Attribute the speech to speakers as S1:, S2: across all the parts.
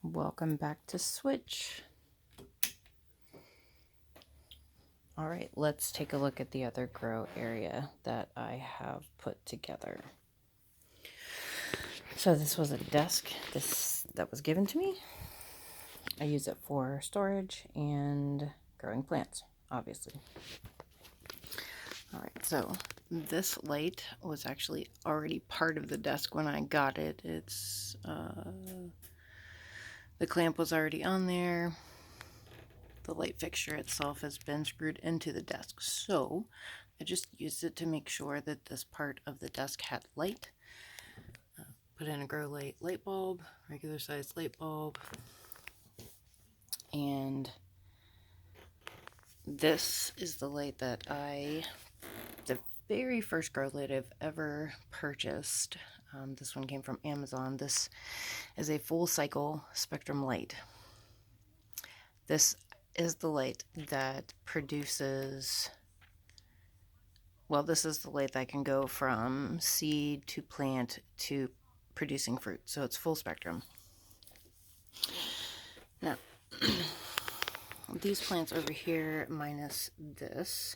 S1: Welcome back to Switch. Alright, let's take a look at the other grow area that I have put together. So this was a desk that was given to me. I use it for storage and growing plants, obviously. Alright, so this light was actually already part of the desk when I got it. It's the clamp was already on there. The light fixture itself has been screwed into the desk, so I just used it to make sure that this part of the desk had light. Put in a grow light bulb, regular sized light bulb, and this is the light that the very first grow light I've ever purchased. This one came from Amazon. This is a full cycle spectrum light. This is the light that produces, well, this is the light that can go from seed to plant to producing fruit. So it's full spectrum. Now, these plants over here, minus this,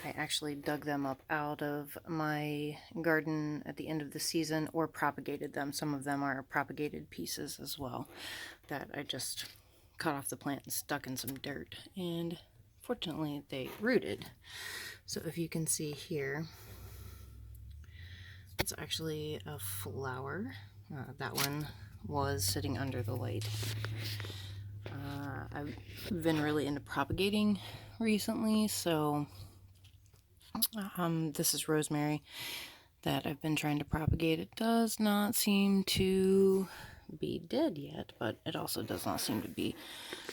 S1: I actually dug them up out of my garden at the end of the season or propagated them. Some of them are propagated pieces as well that I just cut off the plant and stuck in some dirt. And fortunately, they rooted. So if you can see here, it's actually a flower. That one was sitting under the light. I've been really into propagating recently, so this is rosemary that I've been trying to propagate. It does not seem to be dead yet, but it also does not seem to be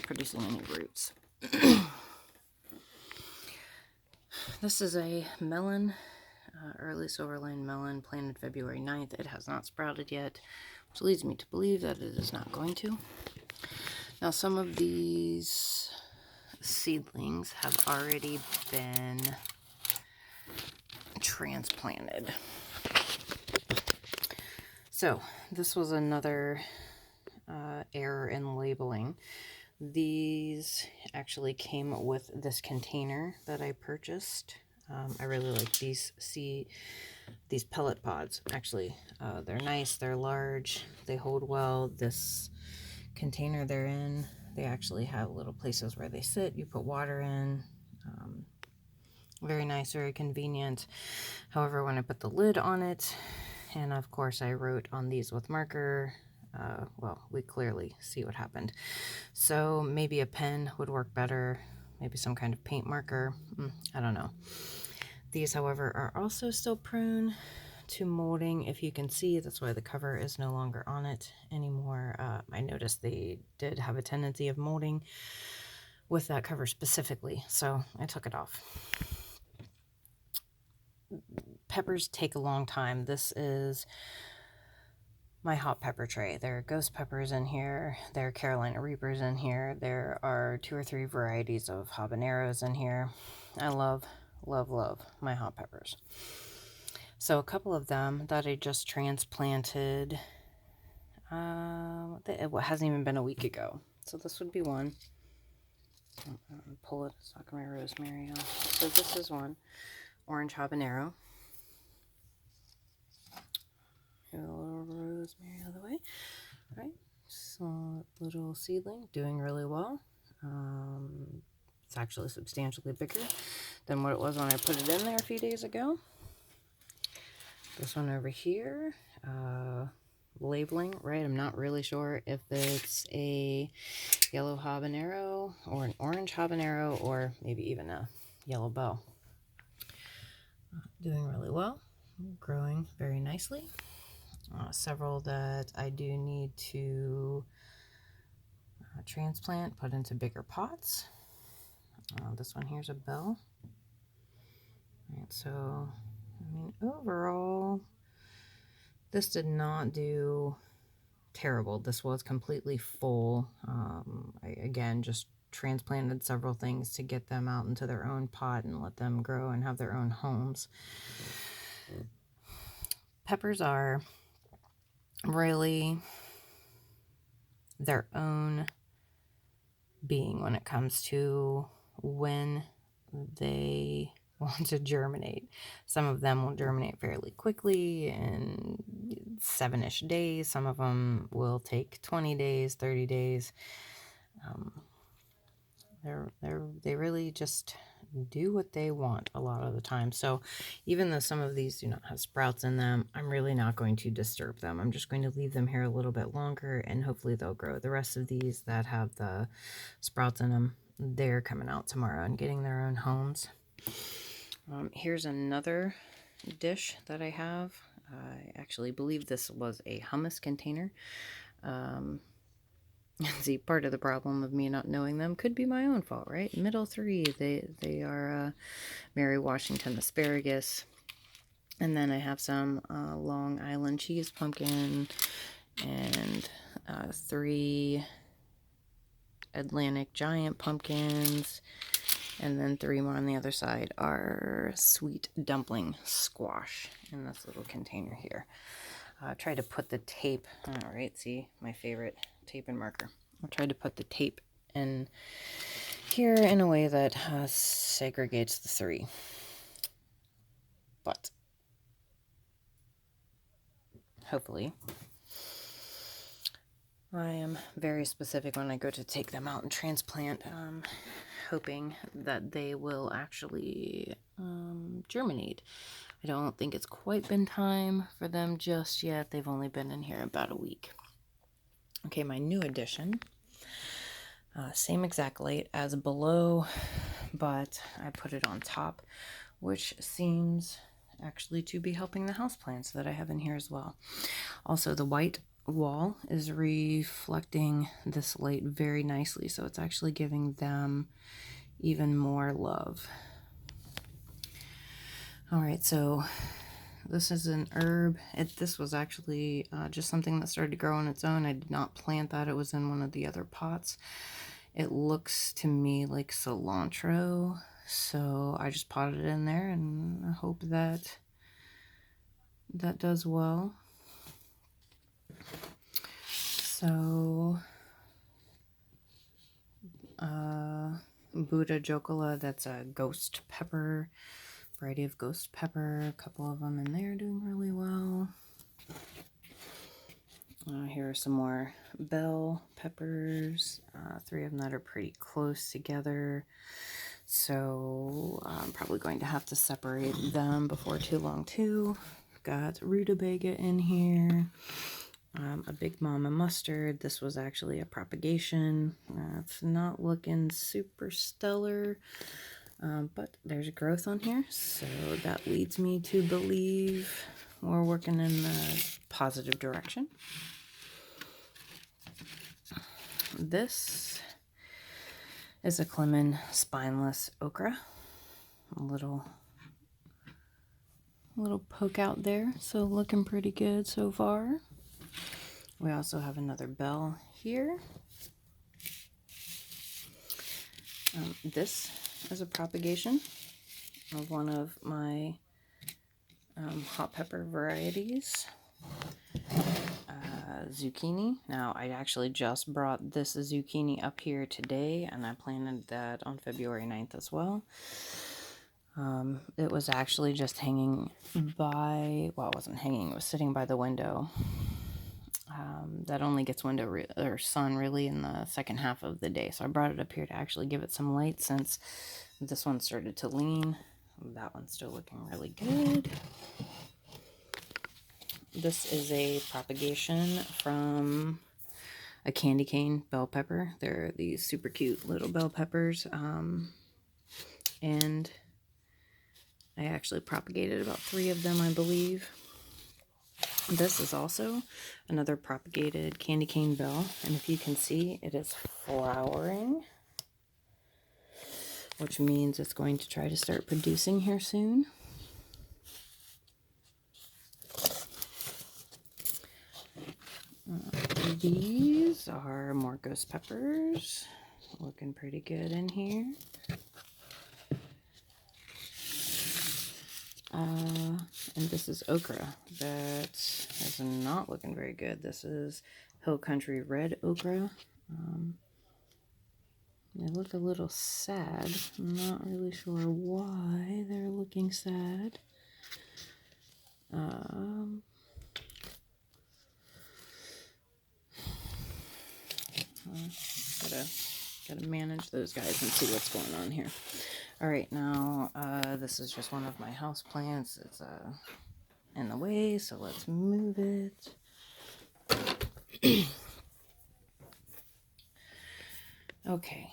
S1: producing any roots. This is a melon, early silverline melon, planted February 9th. It has not sprouted yet, which leads me to believe that it is not going to. Now, some of these seedlings have already been transplanted. So, this was another error in labeling. These actually came with this container that I purchased. I really like these pellet pods. Actually, they're nice, they're large, they hold well. This container they're in, they actually have little places where they sit. You put water in. Very nice, very convenient. However, when I put the lid on it, and of course I wrote on these with marker, well, we clearly see what happened. So maybe a pen would work better, maybe some kind of paint marker, I don't know. These, however, are also still prone to molding. If you can see, that's why the cover is no longer on it anymore. I noticed they did have a tendency of molding with that cover specifically, so I took it off. Peppers take a long time. This is my hot pepper tray. There are ghost peppers in here. There are Carolina Reapers in here. There are 2 or 3 varieties of habaneros in here. I love, love, love my hot peppers. So a couple of them that I just transplanted, it hasn't even been a week ago. So this would be one. Pull it, suck my rosemary off. So this is one. Orange habanero. A little rosemary out of the way. All right, so little seedling, doing really well. It's actually substantially bigger than what it was when I put it in there a few days ago. This one over here, labeling, right? I'm not really sure if it's a yellow habanero or an orange habanero or maybe even a yellow bell. Doing really well, growing very nicely. Several that I do need to transplant, put into bigger pots. This one here's a bell. Right, so, I mean, overall, this did not do terrible. This was completely full. I, again, just transplanted several things to get them out into their own pot and let them grow and have their own homes. Peppers are really their own being when it comes to when they want to germinate. Some of them will germinate fairly quickly in 7-ish days. Some of them will take 20 days, 30 days. They really just do what they want a lot of the time. So even though some of these do not have sprouts in them, I'm really not going to disturb them. I'm just going to leave them here a little bit longer, and hopefully they'll grow. The rest of these that have the sprouts in them, they're coming out tomorrow and getting their own homes. Here's another dish that I have. I actually believe this was a hummus container. See, part of the problem of me not knowing them could be my own fault, right? Middle three, they are Mary Washington asparagus. And then I have some Long Island cheese pumpkin and 3 Atlantic giant pumpkins. And then 3 more on the other side are sweet dumpling squash in this little container here. Try to put the tape, all right, see, my favorite tape and marker. I'll try to put the tape in here in a way that segregates the 3. But hopefully I am very specific when I go to take them out and transplant, hoping that they will actually germinate. I don't think it's quite been time for them just yet. They've only been in here about a week. Okay, my new addition, same exact light as below, but I put it on top, which seems actually to be helping the houseplants that I have in here as well. Also, the white wall is reflecting this light very nicely, so it's actually giving them even more love. All right, so this is an herb. This was actually just something that started to grow on its own. I did not plant that. It was in one of the other pots. It looks to me like cilantro, so I just potted it in there and I hope that that does well. So Buddha jocola, that's a ghost pepper, variety of ghost pepper, a couple of them in there doing really well. Here are some more bell peppers, 3 of them that are pretty close together, so I'm probably going to have to separate them before too long too. Got rutabaga in here. A big mama mustard. This was actually a propagation. It's not looking super stellar, but there's growth on here, so that leads me to believe we're working in the positive direction. This is a Clemen spineless okra. A little poke out there, so looking pretty good so far. We also have another bell here. This is a propagation of one of my hot pepper varieties. Zucchini. Now, I actually just brought this zucchini up here today, and I planted that on February 9th as well. It was actually just hanging by, well, it wasn't hanging, it was sitting by the window. That only gets window or sun really in the second half of the day. So I brought it up here to actually give it some light since this one started to lean. That one's still looking really good. This is a propagation from a candy cane bell pepper. They're these super cute little bell peppers. And I actually propagated about 3 of them, I believe. This is also another propagated candy cane bell, and if you can see, it is flowering, which means it's going to try to start producing here soon. These are more ghost peppers, looking pretty good in here. And this is okra that is not looking very good. This is Hill Country red okra. They look a little sad. I'm not really sure why they're looking sad. Gotta manage those guys and see what's going on here. All right, now this is just one of my house plants. It's in the way, so let's move it. Okay,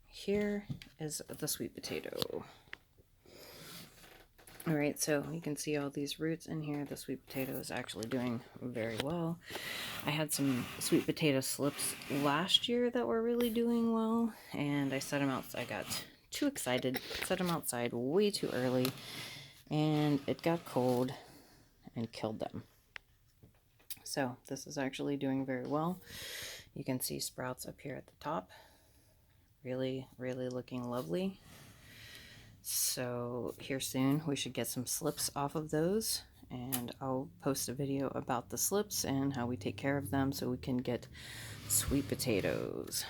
S1: here is the sweet potato. All right, so you can see all these roots in here. The sweet potato is actually doing very well. I had some sweet potato slips last year that were really doing well, and I set them out. I got too excited, set them outside way too early, and it got cold and killed them. So this is actually doing very well. You can see sprouts up here at the top. Really, really looking lovely. So here soon we should get some slips off of those, and I'll post a video about the slips and how we take care of them so we can get sweet potatoes.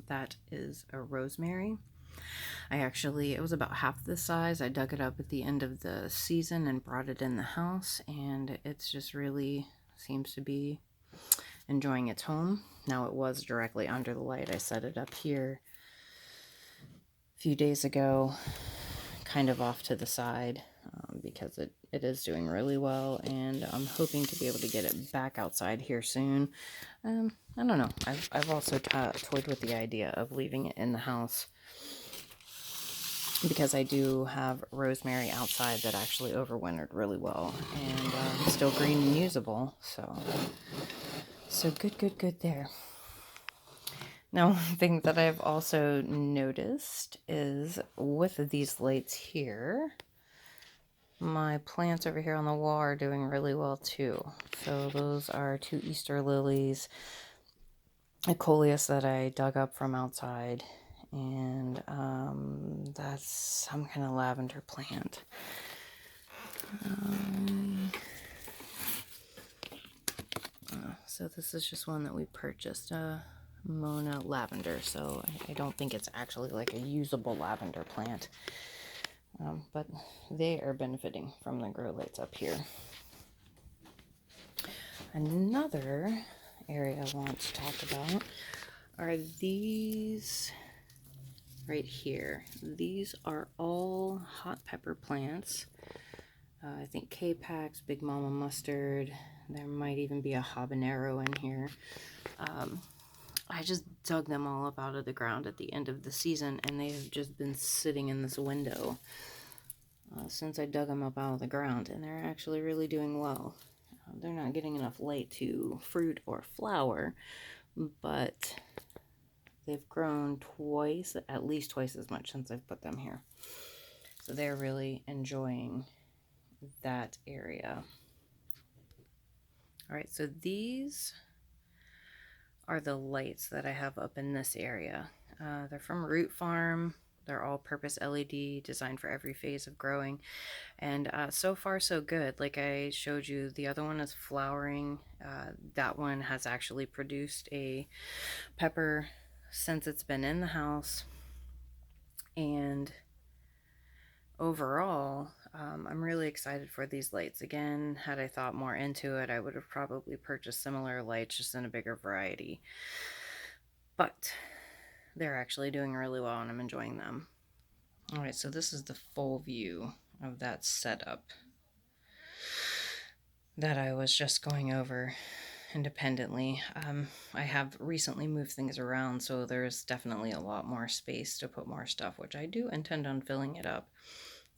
S1: That is a rosemary. It was about half the size. I dug it up at the end of the season and brought it in the house, and it's just really seems to be enjoying its home. Now it was directly under the light. I set it up here a few days ago, kind of off to the side, because it is doing really well, and I'm hoping to be able to get it back outside here soon. I don't know. I've also toyed with the idea of leaving it in the house, because I do have rosemary outside that actually overwintered really well and still green and usable. So good there. Now, one thing that I've also noticed is with these lights here, my plants over here on the wall are doing really well too. So those are 2 Easter lilies, a coleus that I dug up from outside, and that's some kind of lavender plant. So this is just one that we purchased, Mona lavender, so I don't think it's actually like a usable lavender plant, but they are benefiting from the grow lights up here. Another area I want to talk about are these right here. These are all hot pepper plants. I think K-Pax, Big Mama Mustard, there might even be a habanero in here. I just dug them all up out of the ground at the end of the season, and they have just been sitting in this window since I dug them up out of the ground, and they're actually really doing well. They're not getting enough light to fruit or flower, but they've grown at least twice as much since I've put them here. So they're really enjoying that area. All right, so these are the lights that I have up in this area. They're from Farrm. They're all-purpose LED, designed for every phase of growing, and so far so good. Like I showed you, the other one is flowering. That one has actually produced a pepper since it's been in the house, and overall, I'm really excited for these lights. Again, had I thought more into it, I would have probably purchased similar lights, just in a bigger variety. But they're actually doing really well, and I'm enjoying them. All right, so this is the full view of that setup that I was just going over independently. I have recently moved things around, so there's definitely a lot more space to put more stuff, which I do intend on filling it up.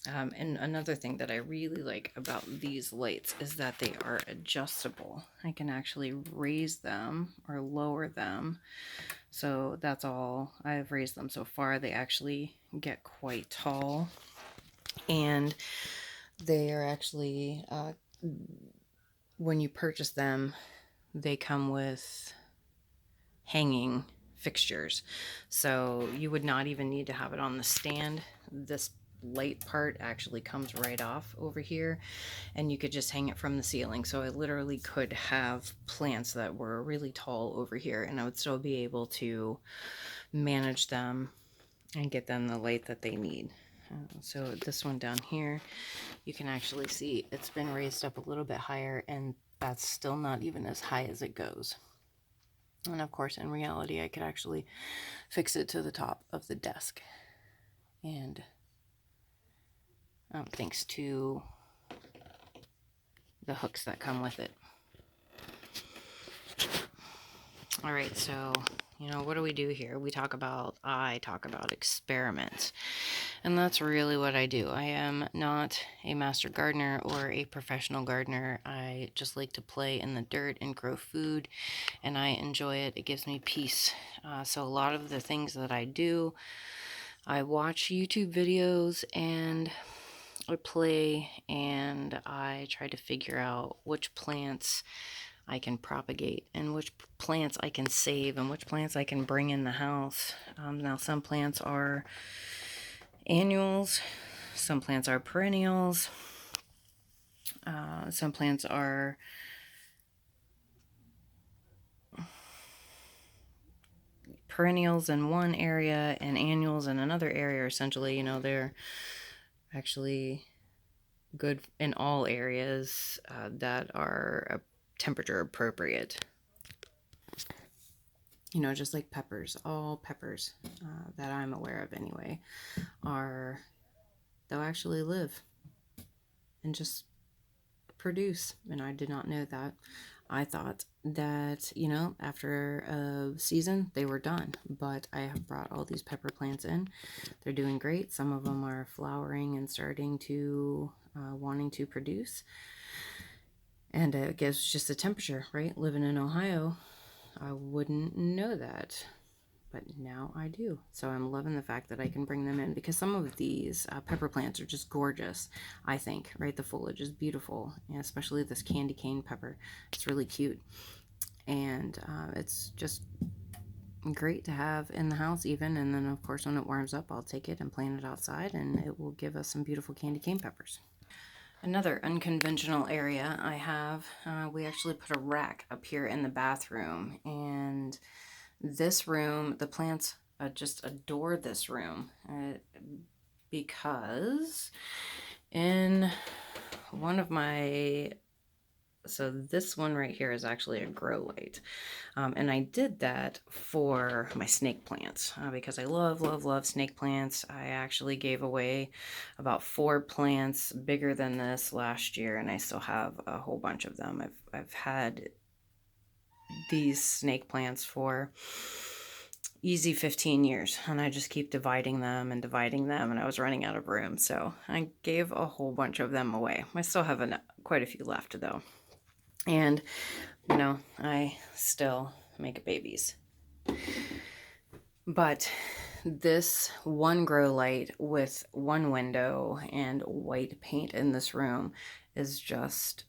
S1: And another thing that I really like about these lights is that they are adjustable. I can actually raise them or lower them. So that's all. I've raised them so far. They actually get quite tall. And they are actually, when you purchase them, they come with hanging fixtures. So you would not even need to have it on the stand. This light part actually comes right off over here, and you could just hang it from the ceiling. So I literally could have plants that were really tall over here, and I would still be able to manage them and get them the light that they need. So this one down here, you can actually see it's been raised up a little bit higher, and that's still not even as high as it goes. And of course, in reality, I could actually fix it to the top of the desk. And thanks to the hooks that come with it. All right, so, you know, what do we do here? I talk about experiments. And that's really what I do. I am not a master gardener or a professional gardener. I just like to play in the dirt and grow food, and I enjoy it. It gives me peace. So a lot of the things that I do, I watch YouTube videos and I play, and I try to figure out which plants I can propagate and which plants I can save and which plants I can bring in the house. Now, some plants are annuals, some plants are perennials, some plants are perennials in one area and annuals in another area. Essentially, you know, they're actually good in all areas that are temperature appropriate. You know, just like peppers, all peppers that I'm aware of anyway, they'll actually live and just produce. And I did not know that. I thought that, you know, after a season, they were done. But I have brought all these pepper plants in. They're doing great. Some of them are flowering and starting to, wanting to produce. And it gives just the temperature, right? Living in Ohio, I wouldn't know that, but now I do. So I'm loving the fact that I can bring them in, because some of these pepper plants are just gorgeous, I think, right? The foliage is beautiful, and especially this candy cane pepper. It's really cute, and it's just great to have in the house even. And then, of course, when it warms up, I'll take it and plant it outside, and it will give us some beautiful candy cane peppers. Another unconventional area I have, we actually put a rack up here in the bathroom, and this room, the plants just adore this room because in one of my, so this one right here is actually a grow light. And I did that for my snake plants because I love snake plants. I actually gave away about 4 plants bigger than this last year, and I still have a whole bunch of them. I've had these snake plants for easy 15 years, and I just keep dividing them, and I was running out of room, so I gave a whole bunch of them away. I still have quite a few left though. And, you know, I still make babies. But this one grow light with one window and white paint in this room is just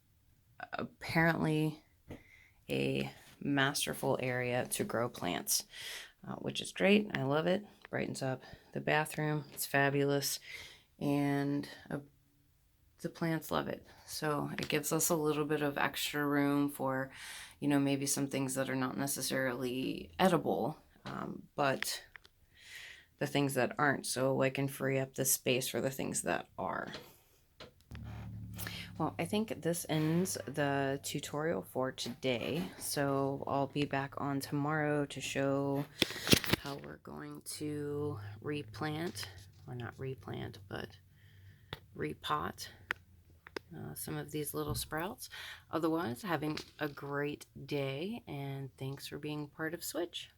S1: apparently a masterful area to grow plants, which is great. I love it. Brightens up the bathroom. It's fabulous. And the plants love it. So it gives us a little bit of extra room for, you know, maybe some things that are not necessarily edible, but the things that aren't. So I can free up the space for the things that are. Well, I think this ends the tutorial for today. So I'll be back on tomorrow to show how we're going to replant, well, not replant, but repot some of these little sprouts. Otherwise, having a great day, and thanks for being part of Switch.